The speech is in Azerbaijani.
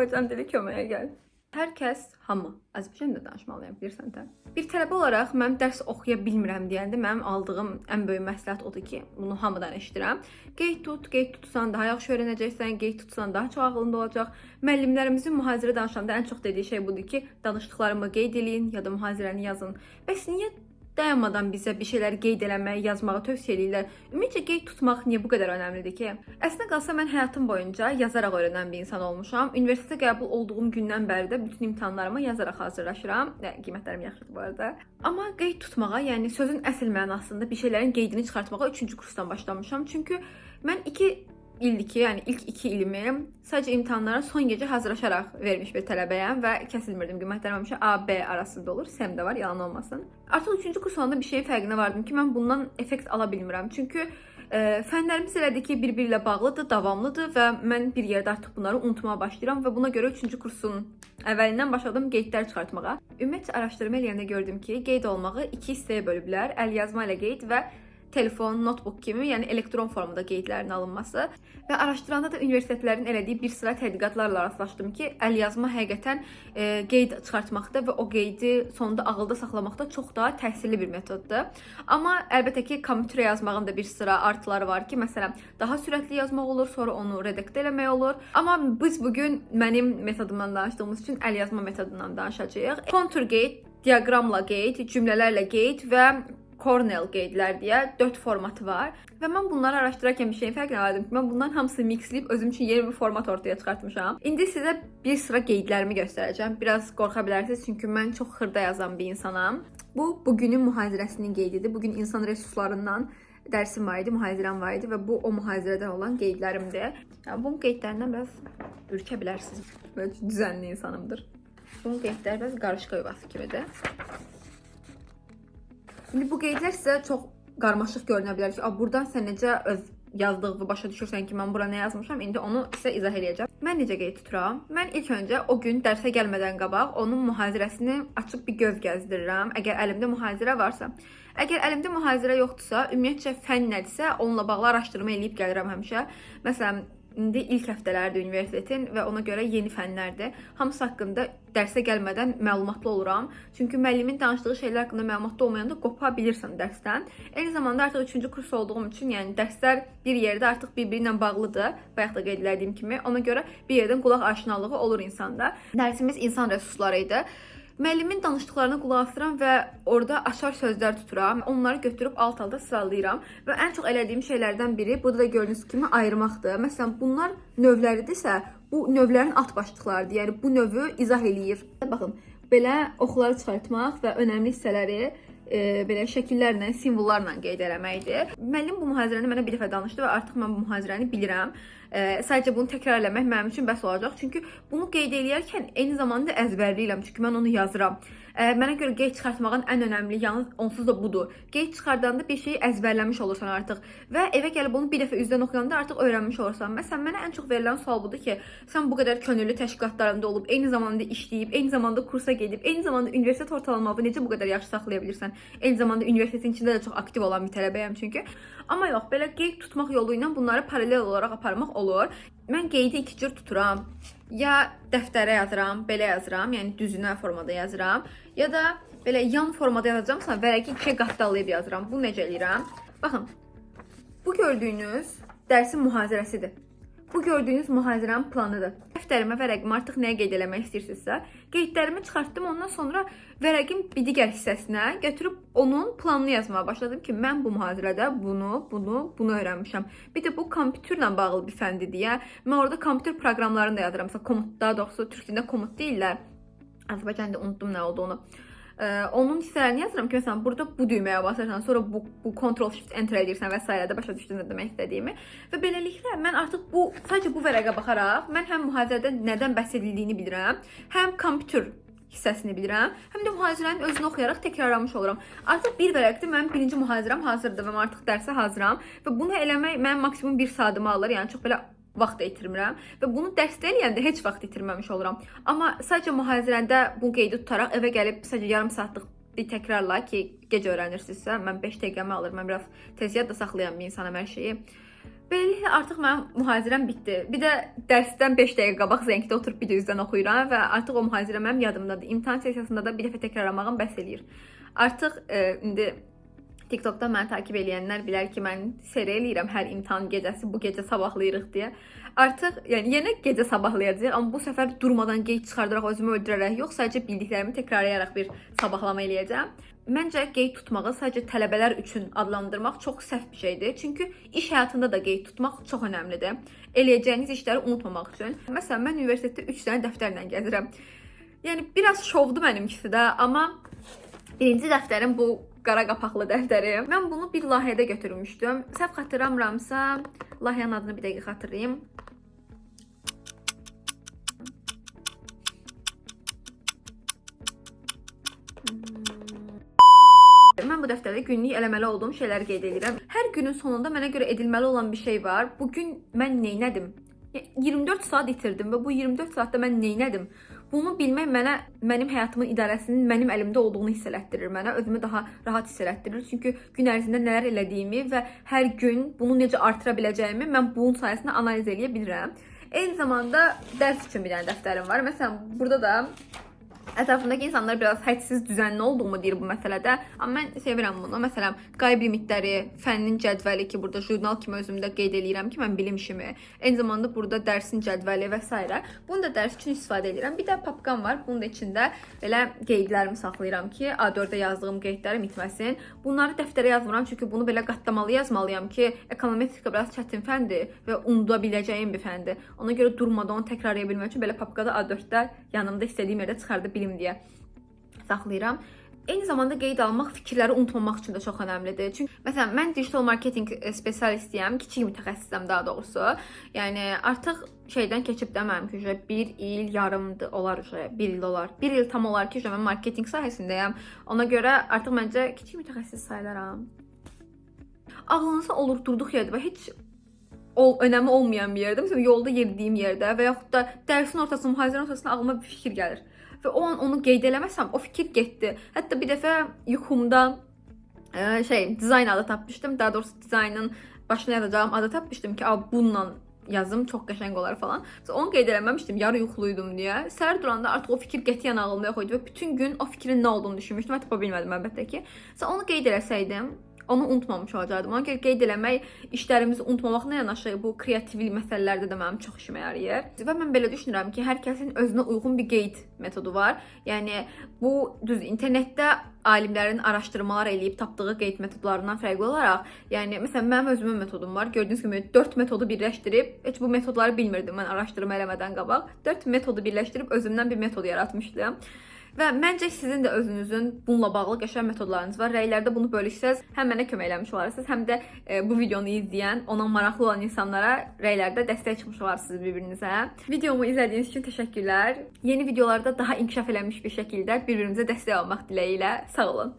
Hocam dedi köməyə gəl. Hər kəs, hamı, Azərbaycanda danışmalıyam, bilirsən də. Bir tələbə olaraq mən dərs oxuya bilmirəm deyəndə mənim aldığım ən böyük məsləhət odur ki, bunu hamıdan eşidirəm. Qeyd tutsan daha yaxşı öyrənəcəksən, qeyd tutsan daha çox ağlında olacaq. Müəllimlərimizin mühazirə danışanda ən çox dediyi şey budur ki, danışdıqlarımı qeyd eləyin ya da mühazirəni yazın. Bəs niyə dayanmadan bizə bir şeyləri qeyd eləməyi, yazmağı tövsiyə edirlər? Ümumiyyətlə qeyd tutmaq niyə bu qədər önəmlidir ki? Əslində qalsa mən həyatım boyunca yazaraq öyrənən bir insan olmuşam. Universitetə qəbul olduğum gündən bəri də bütün imtahanlarıma yazaraq hazırlaşıram. Qiymətlərim yaxşıdır bu arada. Amma qeyd tutmağa, yəni sözün əsl mənasında bir şeylərin qeydini çıxartmağa 3-cü kursdan başlamışam. Çünki mən 2 ildir ki, yəni ilk 2 ilimi sadəcə imtahanlara son gecə hazırlaşaraq vermiş bir tələbəyəm və kəsilmirdim. Qiymətlərim həmişə A, B arasında olur. SEM də var, yalan olmasın. Artıq 3-cü kurs olanda bir şeyin fərqinə vardım ki, mən bundan effekt ala bilmirəm. Çünki fənlərimiz elədir ki, bir-biri ilə bağlıdır, davamlıdır və mən bir yerdə artıq bunları unutmağa başlayıram və buna görə 3-cü kursun əvvəlindən başladım qeydlər çıxartmağa. Ümumiyyətcə araşdırma eləyəndə gördüm ki, qeyd olmağı 2 hissəyə bölüblər. Əl yazma ilə qeyd və telefon, notebook kimi, yəni elektron formada qeydlərin alınması və araşdıranda da universitetlərin elədiyi bir sıra tədqiqatlarla rastlaşdım ki, əl yazma həqiqətən qeyd çıxartmaqda və o qeydi sonunda ağılda saxlamaqda çox daha təsirli bir metoddur. Amma əlbəttə ki, kompüterə yazmağın da bir sıra artıları var ki, məsələn, daha sürətli yazmaq olur, sonra onu redaktə eləmək olur. Amma biz bugün mənim metodumdan danışdığımız üçün əl yazma metodundan danışacağıq. Kontur qeyd, diaqramla qeyd, cümlələrlə qeyd və Cornell qeydlər deyə 4 formatı var və mən bunları araşdırarkən bir şeyin fərqinə vardım ki, mən bunların hamısını mixləyib özüm üçün yeni bir format ortaya çıxartmışam. İndi sizə bir sıra qeydlərimi göstərəcəm. Biraz qorxa bilərsiniz çünki mən çox xırda yazan bir insanam. Bu bugünün mühazirəsinin qeydidir. Bugün insan resurslarından dərsim var idi, mühazirəm var idi və bu o mühazirədən olan qeydlərimdir. Yəni bunun qeydlərindən biraz ürkə bilərsiniz. Böyle düzənli insanımdır. Bunun qeydləri biraz qarışqa yuvası kimidir. İndi bu qeydlər sizə çox qarmaşıq görünə bilər ki, buradan sən necə öz yazdığını başa düşürsən ki, mən bura nə yazmışam, indi onu sizə izah edəcəm. Mən necə qeyd tuturam? Mən ilk öncə o gün dərsə gəlmədən qabaq onun mühazirəsini açıb bir göz gəzdirirəm, əgər əlimdə mühazirə varsa. Əgər əlimdə mühazirə yoxdursa, ümumiyyətcə fənn nədirsə, onunla bağlı araşdırma eləyib gəlirəm həmişə. Məsələn, İndi ilk həftələrdir universitetin və ona görə yeni fənlərdir. Hamısı haqqında dərsə gəlmədən məlumatlı oluram. Çünki müəllimin danışdığı şeylər haqqında məlumatlı olmayanda qopa bilirsən dərsdən. Eyni zamanda artıq 3-cü kurs olduğum üçün, yəni dərslər bir yerdə artıq bir-biri ilə bağlıdır. Bayaq da qeyd etdiyim kimi, ona görə bir yerdən qulaq aşinalığı olur insanda. Dərsimiz insan resursları idi. Müəllimin danışdıqlarına qulaq asıram və orada açar sözlər tuturam. Onları götürüb alt-alta sıralayıram və ən çox elədiyim şeylərdən biri, burada da gördüyünüz kimi ayırmaqdır. Məsələn, bunlar növləridirsə, bu növlərin alt başlıqlarıdır. Yəni bu növü izah eləyir. Baxın, belə oxları çıxartmaq və önəmli hissələri belə şəkillərlə, simvollarla qeyd eləməkdir. Müəllim bu mühazirəni mənə bir dəfə danışdı və artıq mən bu mühazirəni bilirəm. Sadəcə bunu təkrar eləmək mənim üçün bəs olacaq. Çünki bunu qeyd eləyərkən eyni zamanda əzbərləyirəm. Çünki mən onu yazıram. Mənə görə qeyd çıxartmağın ən önəmli yanı onsuz da budur. Qeyd çıxardanda bir şeyi əzbərləmiş olursan artıq və evə gəlib onu bir dəfə üzdən oxuyanda artıq öyrənmiş olursan. Məsələn, mənə ən çox verilən sual budur ki, sən bu qədər könüllü təşkilatlarında olub, eyni zamanda işləyib, eyni zamanda kursa gedib, eyni zamanda universitet ortalamanı necə bu qədər yaxşı saxlaya bilirsən? Eyni zamanda universitetin içində də çox aktiv olan bir tələbəyəm çünki. Amma yox, belə qeyd tutmaq yolu ilə bunları paralel olaraq aparmaq olur. Mən qeydi 2 cür tuturam. Ya dəftərə yazıram, belə yazıram, yəni düzünə formada yazıram, ya da belə yan formada yazacağamsa vərəqi 2-yə qatdalayıb yazıram. Bunu necə eləyirəm? Baxın, bu gördüyünüz dərsin mühazirəsidir. Bu gördüyünüz mühazirənin planıdır. Dəftərimə, vərəqimə artıq nəyə qeyd eləmək istəyirsinizsə, qeydlərimi çıxartdım, ondan sonra vərəqin bir digər hissəsinə götürüb onun planını yazmağa başladım ki, mən bu mühazirədə bunu öyrənmişəm. Bir də bu kompüterlə bağlı bir fəndir deyə, mən orada kompüter proqramlarını da yazıram. Məsələn, komut, daha doğrusu türk dilində komut deyirlər. Azərbaycanda unutdum nə olduğunu. Onun hissələrini yazıram ki, məsələn, burada bu düyməyə basırsan, sonra bu Ctrl-Shift-Enter edirsən və s. də başa düşdünüz demək istədiyimi. Və beləliklə, mən artıq sadəcə bu vərəqə baxaraq, mən həm mühazirədə nədən bəhs edildiyini bilirəm, həm kompüter hissəsini bilirəm, həm də mühazirənin özünü oxuyaraq təkrarlamış oluram. Artıq bir vərəqdir, mənim birinci mühazirəm hazırdır və mən artıq dərsə hazıram və bunu eləmək mənim maksimum 1 saatımı alır, yəni çox belə vaxt da itirmirəm və bunu dərsdə eləyəndə heç vaxt itirməmiş oluram. Amma sadəcə mühazirəndə bu qeydi tutaraq evə gəlib sadəcə yarım saatlıq bir təkrarla ki, gec öyrənirsinizsə, mən 5 dəqiqəmi alır, mən biraz tez yadda saxlayan bir insanam hər şeyi. Beləliklə artıq mənim mühazirəm bitdi. Bir də dərsdən 5 dəqiqə qabaq zəngdə oturub bir də üzdən oxuyuram və artıq o mühazirə mənim yadımdadır. İmtahan sessiyasında da bir dəfə təkrarlamağım bəs eləyir. Artıq indi TikTokda məni takip edənlər bilər ki, mən seri eləyirəm hər imtahan gecəsi bu gecə sabahlayırıq deyə. Artıq yəni yenə gecə sabahlayacağıq, amma bu səfər durmadan qeyd çıxardaraq özümü öldürərək yox, sadəcə bildiklərimi təkrarlayaraq bir sabahlama eləyəcəm. Məncə qeyd tutmağı sadəcə tələbələr üçün adlandırmaq çox səhv bir şeydir. Çünki iş həyatında da qeyd tutmaq çox önəmlidir. Eləyəcəyiniz işləri unutmamaq üçün. Məsələn, mən universitetdə 3 dənə dəftərlə gəzirəm. Yəni biraz şovdur mənimkisi də, amma birinci dəftərim bu qara qapaqlı dəftərim. Mən bunu bir layihədə götürmüşdüm. Səhv xatırlamıramsa, layihənin adını bir dəqiqə xatırlayım. Mən bu dəftərdə günlük eləməli olduğum şeyləri qeyd edirəm. Hər günün sonunda mənə görə edilməli olan bir şey var. Bugün mən neynədim? 24 saat itirdim və bu 24 saatda mən neynədim? Bunu bilmək mənim həyatımın idarəsinin mənim əlimdə olduğunu hiss elətdirir mənə. Özümü daha rahat hiss elətdirir. Çünki gün ərzində nələr elədiyimi və hər gün bunu necə artıra biləcəyimi mən bunun sayəsində analiz edə bilirəm. Eyni zamanda dərs üçün bir dənə dəftərim var. Məsələn, burada da ətrafındakı insanlar biraz hədsiz düzənli olduğumu deyir bu məsələdə. Amma mən sevirəm bunu. Məsələn, qayıb limitləri, fənnin cədvəli ki, burada jurnal kimi özümdə qeyd edirəm ki, mən bilim işimi. Eyni zamanda burada dərsin cədvəli və s. Bunu da dərs üçün istifadə edirəm. Bir də papkam var. Bunun da içində belə qeydlərimi saxlayıram ki, A4-də yazdığım qeydlərim itməsin. Bunları dəftərə yazmıram çünki bunu belə qatlamalı yazmalıyam ki, ekonometrika biraz çətin fəndir və unuda biləcəyim bir fəndir. Ona görə durmadan onu təkrarlaya bilmək üçün belə papkada A4-də yanımda istədiyim yerdə çıxarda bilim deyə saxlayıram. Eyni zamanda qeyd almaq fikirləri unutmamaq üçün də çox önəmlidir. Çünki məsələn mən digital marketing spesialistiyəm, kiçik mütəxəssisəm daha doğrusu. Yəni artıq şeydən keçib də mənim ki, 1 il yarımdır olar, 1 il olar. 1 il tam olar ki, mən marketing sahəsindəyəm. Ona görə artıq məncə kiçik mütəxəssis sayılaram. Ağlınızda olur durduq yerdə və heç önəmi olmayan bir yerdə, məsələn yolda yeridiyim yerdə və yaxud da dərsin ortasında, mühazirənin ortasında ağlıma bir fikir gəlir. Və o an onu qeyd eləməsəm, o fikir getdi. Hətta bir dəfə yuxumda dizayn adı tapmışdım. Daha doğrusu dizaynın başına yazacağım adı tapmışdım ki, bununla yazım çox qəşəng olar falan. Onu qeyd eləməmişdim, yarı yuxuluydum deyə. Səhər duranda artıq o fikir qətiyyən ağlımda yox idi və bütün gün o fikrin nə olduğunu düşünmüşdüm və tapa bilmədim əlbəttə ki. Onu qeyd eləsəydim, onu unutmamış olacaqdım. Ona görə qeyd eləmək, işlərimizi unutmamaqla yanaşı bu kreativ məsələlərdə də mənim çox işimə yarayır. Və mən belə düşünürəm ki, hər kəsin özünə uyğun bir qeyd metodu var. Yəni bu düz internetdə alimlərin araşdırmalar eləyib tapdığı qeyd metodlarından fərqli olaraq, yəni məsələn mənim özümün metodum var. Gördüyünüz kimi 4 metodu birləşdirib, heç bu metodları bilmirdim mən araşdırma eləmədən qabaq. 4 metodu birləşdirib özümdən bir metod yaratmışdım. Və məncə sizin də özünüzün bununla bağlı qəşəng metodlarınız var. Rəylərdə bunu bölüşsəz, həm mənə kömək eləmiş olarsınız, həm də bu videonu izləyən, ona maraqlı olan insanlara rəylərdə dəstək çıxmış olarsınız bir-birinizə. Videomu izlədiyiniz üçün təşəkkürlər. Yeni videolarda daha inkişaf eləmiş bir şəkildə bir-birimizə dəstək olmaq diləyi ilə sağ olun.